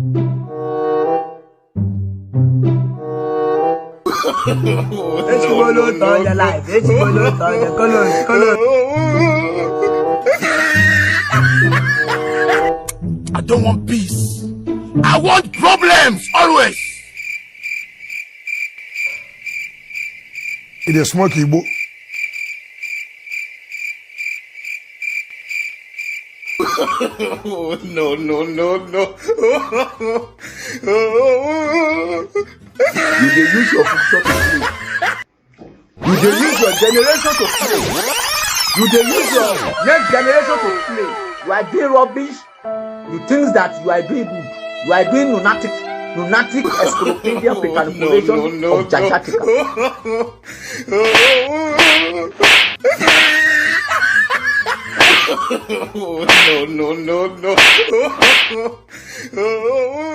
I don't want peace. I want problems always. It is smoke Igbo. No. You dey use your future to play. You dey use your generation to play. You dey use your next generation to play. You are doing rubbish. You think that you are doing good. You are doing lunatic encyclopedia manipulation of Jajatica. No.